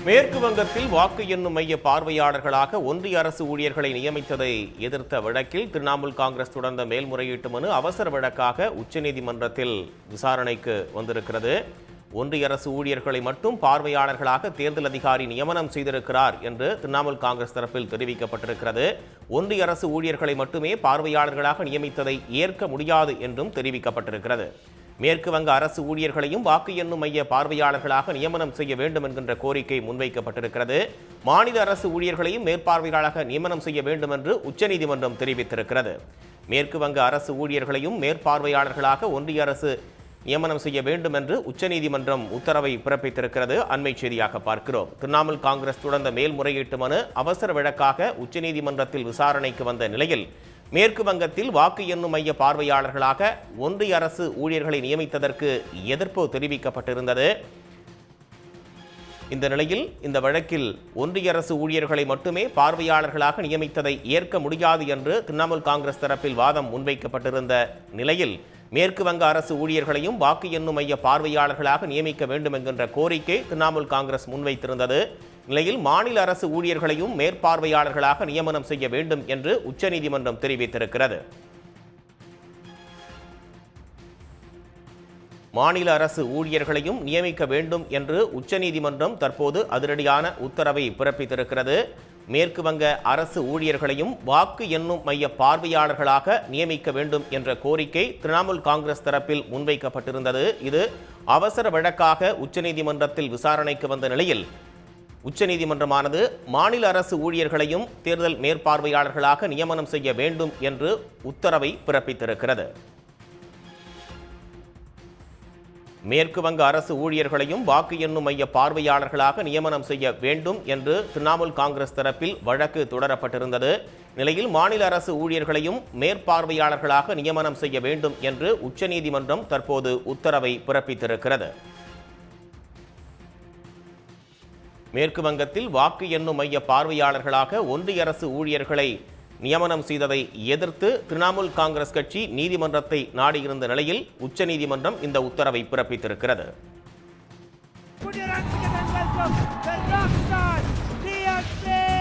மேற்கு வங்கத்தில் வாக்கு எண்ணும் மைய பார்வையாளர்களாக ஒன்றிய அரசு ஊழியர்களை நியமித்ததை எதிர்த்த வழக்கில் திரிணாமுல் காங்கிரஸ் தொடர்ந்த மேல்முறையீட்டு மனு அவசர வழக்காக உச்சநீதிமன்றத்தில் விசாரணைக்கு வந்திருக்கிறது. ஒன்றிய அரசு ஊழியர்களை மட்டும் பார்வையாளர்களாக தேர்தல் அதிகாரி நியமனம் செய்திருக்கிறார் என்று திரிணாமுல் காங்கிரஸ் தரப்பில் தெரிவிக்கப்பட்டிருக்கிறது. ஒன்றிய அரசு ஊழியர்களை மட்டுமே பார்வையாளர்களாக நியமித்ததை ஏற்க முடியாது என்றும் தெரிவிக்கப்பட்டிருக்கிறது. மேற்கு வங்க அரசு ஊழியர்களையும் வாக்கு எண்ணும் மைய பார்வையாளர்களாக நியமனம் செய்ய வேண்டும் என்கின்ற கோரிக்கை முன்வைக்கப்பட்டிருக்கிறது. மாநில அரசு ஊழியர்களையும் மேற்பார்வையாளராக நியமனம் செய்ய வேண்டும் என்று உச்சநீதிமன்றம் தெரிவித்திருக்கிறது. மேற்கு வங்க அரசு ஊழியர்களையும் மேற்பார்வையாளர்களாக ஒன்றிய அரசு நியமனம் செய்ய வேண்டும் என்று உச்சநீதிமன்றம் உத்தரவை பிறப்பித்திருக்கிறது. அண்மை செய்தியாக பார்க்கிறோம். திரிணாமுல் காங்கிரஸ் தொடர்ந்த மேல்முறையீட்டு மனு அவசர வழக்காக உச்சநீதிமன்றத்தில் விசாரணைக்கு வந்த நிலையில் மேற்கு வங்கத்தில் வாக்கு எண்ணும் மைய பார்வையாளர்களாக ஒன்றிய அரசு ஊழியர்களை நியமித்ததற்கு எதிர்ப்பு தெரிவிக்கப்பட்டிருந்தது. இந்த நிலையில் இந்த வழக்கில் ஒன்றிய அரசு ஊழியர்களை மட்டுமே பார்வையாளர்களாக நியமித்ததை ஏற்க முடியாது என்று திரிணாமுல் காங்கிரஸ் தரப்பில் வாதம் முன்வைக்கப்பட்டிருந்த நிலையில் மேற்கு வங்க அரசு ஊழியர்களையும் வாக்கு எண்ணும் மைய பார்வையாளர்களாக நியமிக்க வேண்டும் என்கின்ற கோரிக்கை திரிணாமுல் காங்கிரஸ் முன்வைத்திருந்தது. நிலையில் மாநில அரசு ஊழியர்களையும் மேற்பார்வையாளர்களாக நியமனம் செய்ய வேண்டும் என்று உச்சநீதிமன்றம் தெரிவித்திருக்கிறது. மாநில அரசு ஊழியர்களையும் நியமிக்க வேண்டும் என்று உச்சநீதிமன்றம் தற்போது அதிரடியான உத்தரவை பிறப்பித்திருக்கிறது. மேற்கு வங்க அரசு ஊழியர்களையும் வாக்கு எண்ணும் மைய பார்வையாளர்களாக நியமிக்க வேண்டும் என்ற கோரிக்கை திரிணாமுல் காங்கிரஸ் தரப்பில் முன்வைக்கப்பட்டிருந்தது. இது அவசர வழக்காக உச்சநீதிமன்றத்தில் விசாரணைக்கு வந்த நிலையில் உச்சநீதிமன்றமானது மாநில அரசு ஊழியர்களையும் தேர்தல் மேற்பார்வையாளர்களாக நியமனம் செய்ய வேண்டும் என்று உத்தரவை பிறப்பித்திருக்கிறது. மேற்கு வங்க அரசு ஊழியர்களையும் வாக்கு எண்ணும் மைய பார்வையாளர்களாக நியமனம் செய்ய வேண்டும் என்று திரிணாமுல் காங்கிரஸ் தரப்பில் வழக்கு தொடரப்பட்டிருந்தது. நிலையில் மாநில அரசு ஊழியர்களையும் மேற்பார்வையாளர்களாக நியமனம் செய்ய வேண்டும் என்று உச்சநீதிமன்றம் தற்போது உத்தரவை பிறப்பித்திருக்கிறது. மேற்கு வங்கத்தில் வாக்கு எண்ணும் மைய பார்வையாளர்களாக ஒன்றிய அரசு ஊழியர்களை நியமனம் செய்ததை எதிர்த்து திரிணாமுல் காங்கிரஸ் கட்சி நீதிமன்றத்தை நாடியிருந்த நிலையில் உச்சநீதிமன்றம் இந்த உத்தரவை பிறப்பித்திருக்கிறது. Welcome, the rock star, DSP!